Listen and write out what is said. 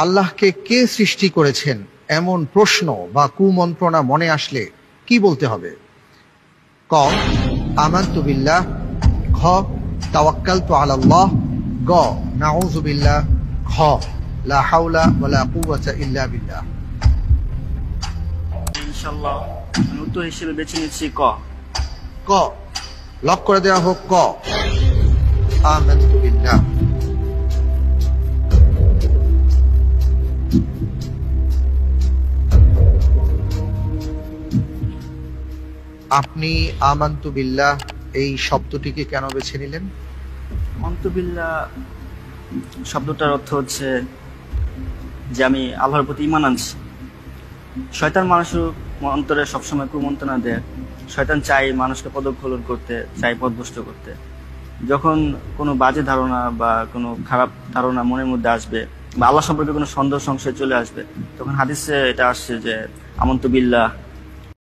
আল্লাহকে কে সৃষ্টি করেছেন এমন প্রশ্ন বা কুমন্ত্রণা মনে আসলে কি বলতে হবে? ক আমানতু বিল্লাহ, খ তাওয়াক্কালতু আলাল্লাহ, গ নাউযু বিল্লাহ, খ লা হাওলা ওয়ালা কুওয়াতা ইল্লা বিল্লাহ। ইনশাআল্লাহ আমি উত্তর হিসেবে বেছে নিচ্ছি ক। ক লক করে দেওয়া হোক। ক আমানতু বিল্লাহ। আপনি আমানতু বিল্লাহ এই শব্দটিকে কেন বেছে নিলেন? আমানতু বিল্লাহ শব্দটার অর্থ হচ্ছে যে আমি আল্লাহর প্রতি ঈমান আনছি। শয়তান মানুষের অন্তরে সবসময় কুমন্ত্রণা দেয়। শয়তান চাই মানুষকে পদভ্রলন করতে, চাই পথভ্রষ্ট করতে। যখন কোনো বাজে ধারণা বা কোনো খারাপ ধারণা মনের মধ্যে আসবে বা আল্লাহ সম্পর্কে কোনো সন্দেহ সংশয় চলে আসবে, তখন হাদিসে এটা আসছে যে আমানতু বিল্লাহ